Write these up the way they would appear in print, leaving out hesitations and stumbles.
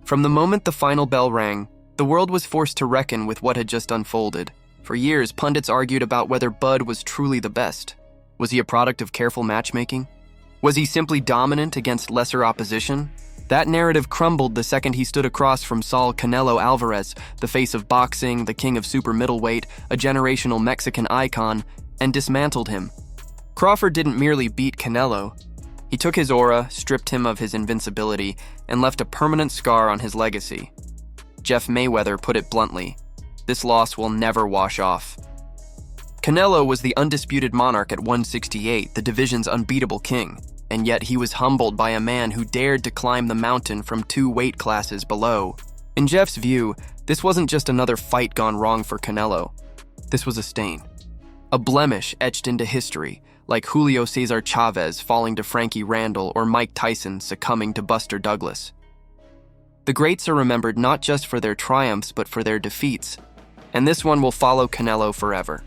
From the moment the final bell rang, the world was forced to reckon with what had just unfolded. For years, pundits argued about whether Bud was truly the best. Was he a product of careful matchmaking? Was he simply dominant against lesser opposition? That narrative crumbled the second he stood across from Saul Canelo Álvarez, the face of boxing, the king of super middleweight, a generational Mexican icon, and dismantled him. Crawford didn't merely beat Canelo. He took his aura, stripped him of his invincibility, and left a permanent scar on his legacy. Jeff Mayweather put it bluntly, this loss will never wash off. Canelo was the undisputed monarch at 168, the division's unbeatable king, and yet he was humbled by a man who dared to climb the mountain from 2 weight classes below. In Jeff's view, this wasn't just another fight gone wrong for Canelo. This was a stain. A blemish etched into history, like Julio César Chávez falling to Frankie Randall or Mike Tyson succumbing to Buster Douglas. The greats are remembered not just for their triumphs but for their defeats, and this one will follow Canelo forever.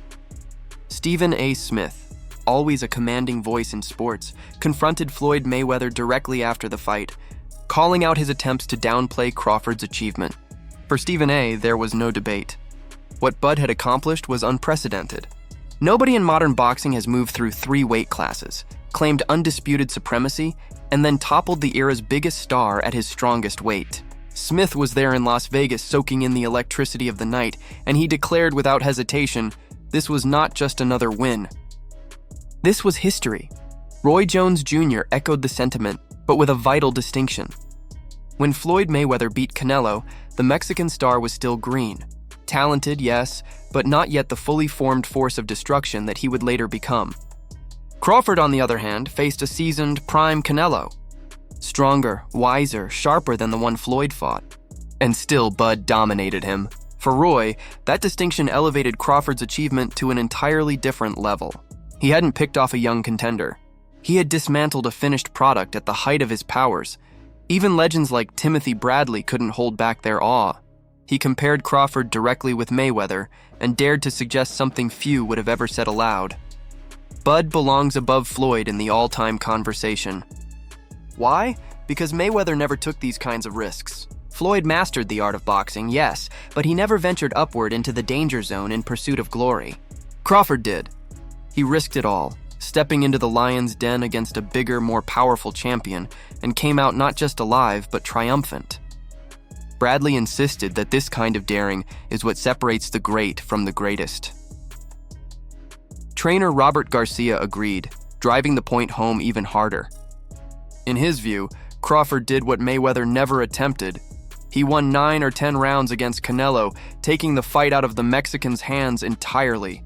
Stephen A. Smith, always a commanding voice in sports, confronted Floyd Mayweather directly after the fight, calling out his attempts to downplay Crawford's achievement. For Stephen A., there was no debate. What Bud had accomplished was unprecedented. Nobody in modern boxing has moved through 3 weight classes, claimed undisputed supremacy, and then toppled the era's biggest star at his strongest weight. Smith was there in Las Vegas soaking in the electricity of the night, and he declared without hesitation, this was not just another win. This was history. Roy Jones Jr. echoed the sentiment, but with a vital distinction. When Floyd Mayweather beat Canelo, the Mexican star was still green. Talented, yes, but not yet the fully formed force of destruction that he would later become. Crawford, on the other hand, faced a seasoned, prime Canelo. Stronger, wiser, sharper than the one Floyd fought. And still, Bud dominated him. For Roy, that distinction elevated Crawford's achievement to an entirely different level. He hadn't picked off a young contender. He had dismantled a finished product at the height of his powers. Even legends like Timothy Bradley couldn't hold back their awe. He compared Crawford directly with Mayweather and dared to suggest something few would have ever said aloud. Bud belongs above Floyd in the all-time conversation. Why? Because Mayweather never took these kinds of risks. Floyd mastered the art of boxing, yes, but he never ventured upward into the danger zone in pursuit of glory. Crawford did. He risked it all, stepping into the lion's den against a bigger, more powerful champion, and came out not just alive, but triumphant. Bradley insisted that this kind of daring is what separates the great from the greatest. Trainer Robert Garcia agreed, driving the point home even harder. In his view, Crawford did what Mayweather never attempted. He won 9 or 10 rounds against Canelo, taking the fight out of the Mexican's hands entirely.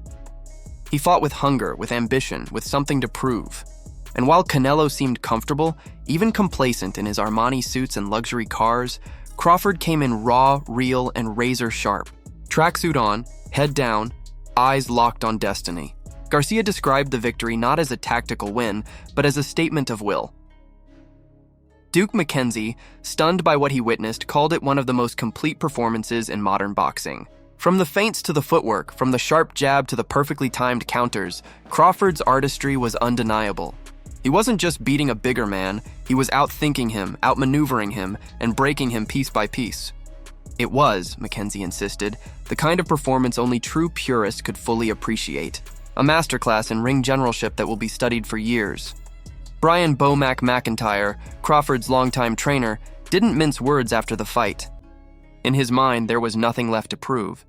He fought with hunger, with ambition, with something to prove. And while Canelo seemed comfortable, even complacent in his Armani suits and luxury cars, Crawford came in raw, real, and razor sharp. Tracksuit on, head down, eyes locked on destiny. Garcia described the victory not as a tactical win, but as a statement of will. Duke McKenzie, stunned by what he witnessed, called it one of the most complete performances in modern boxing. From the feints to the footwork, from the sharp jab to the perfectly timed counters, Crawford's artistry was undeniable. He wasn't just beating a bigger man, he was outthinking him, outmaneuvering him, and breaking him piece by piece. It was, McKenzie insisted, the kind of performance only true purists could fully appreciate. A masterclass in ring generalship that will be studied for years. Brian "Bo-Mac" McIntyre, Crawford's longtime trainer, didn't mince words after the fight. In his mind, there was nothing left to prove.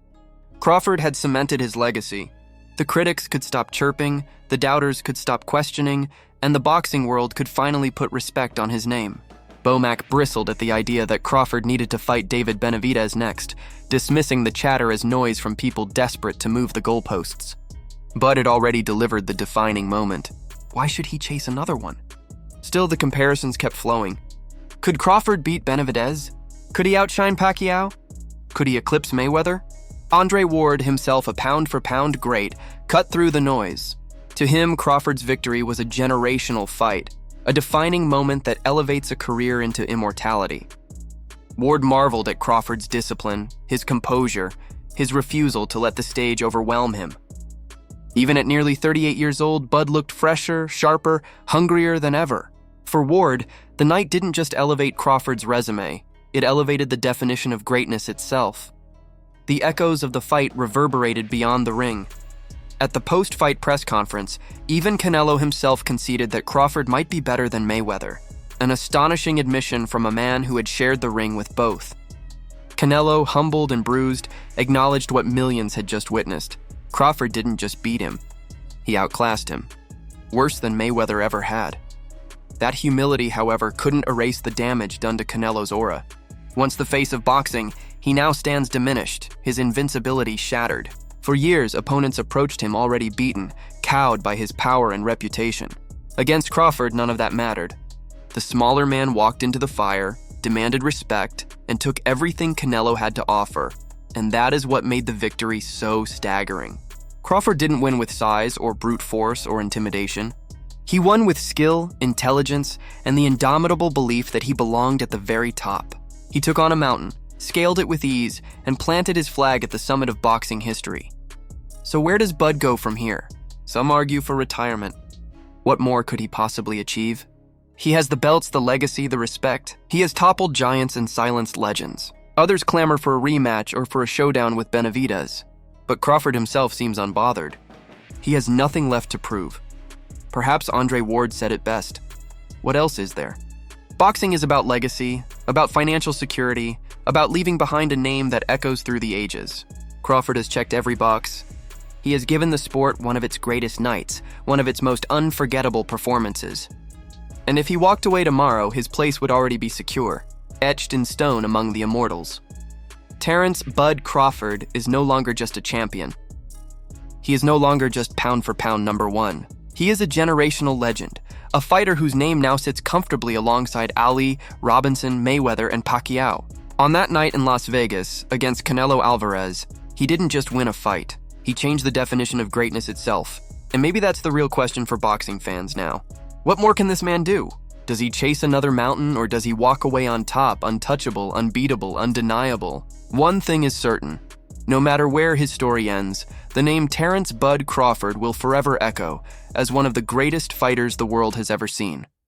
Crawford had cemented his legacy. The critics could stop chirping, the doubters could stop questioning, and the boxing world could finally put respect on his name. Bo-Mac bristled at the idea that Crawford needed to fight David Benavidez next, dismissing the chatter as noise from people desperate to move the goalposts. Bud had already delivered the defining moment. Why should he chase another one? Still, the comparisons kept flowing. Could Crawford beat Benavidez? Could he outshine Pacquiao? Could he eclipse Mayweather? Andre Ward, himself a pound-for-pound great, cut through the noise. To him, Crawford's victory was a generational fight, a defining moment that elevates a career into immortality. Ward marveled at Crawford's discipline, his composure, his refusal to let the stage overwhelm him. Even at nearly 38 years old, Bud looked fresher, sharper, hungrier than ever. For Ward, the night didn't just elevate Crawford's resume, It elevated the definition of greatness itself. The echoes of the fight reverberated beyond the ring. At the post-fight press conference, even Canelo himself conceded that Crawford might be better than Mayweather, an astonishing admission from a man who had shared the ring with both. Canelo, humbled and bruised, acknowledged what millions had just witnessed. Crawford didn't just beat him, he outclassed him, worse than Mayweather ever had. That humility, however, couldn't erase the damage done to Canelo's aura. Once the face of boxing, he now stands diminished, his invincibility shattered. For years, opponents approached him already beaten, cowed by his power and reputation. Against Crawford, none of that mattered. The smaller man walked into the fire, demanded respect, and took everything Canelo had to offer, and that is what made the victory so staggering. Crawford didn't win with size or brute force or intimidation. He won with skill, intelligence, and the indomitable belief that he belonged at the very top. He took on a mountain, scaled it with ease, and planted his flag at the summit of boxing history. So where does Bud go from here? Some argue for retirement. What more could he possibly achieve? He has the belts, the legacy, the respect. He has toppled giants and silenced legends. Others clamor for a rematch or for a showdown with Benavidez. But Crawford himself seems unbothered. He has nothing left to prove. Perhaps Andre Ward said it best. What else is there? Boxing is about legacy, about financial security, about leaving behind a name that echoes through the ages. Crawford has checked every box. He has given the sport one of its greatest nights, one of its most unforgettable performances. And if he walked away tomorrow, his place would already be secure, etched in stone among the immortals. Terence "Bud" Crawford is no longer just a champion. He is no longer just pound-for-pound number one. He is a generational legend, a fighter whose name now sits comfortably alongside Ali, Robinson, Mayweather, and Pacquiao. On that night in Las Vegas, against Canelo Álvarez, he didn't just win a fight. He changed the definition of greatness itself. And maybe that's the real question for boxing fans now. What more can this man do? Does he chase another mountain, or does he walk away on top, untouchable, unbeatable, undeniable? One thing is certain. No matter where his story ends, the name Terence "Bud" Crawford will forever echo as one of the greatest fighters the world has ever seen.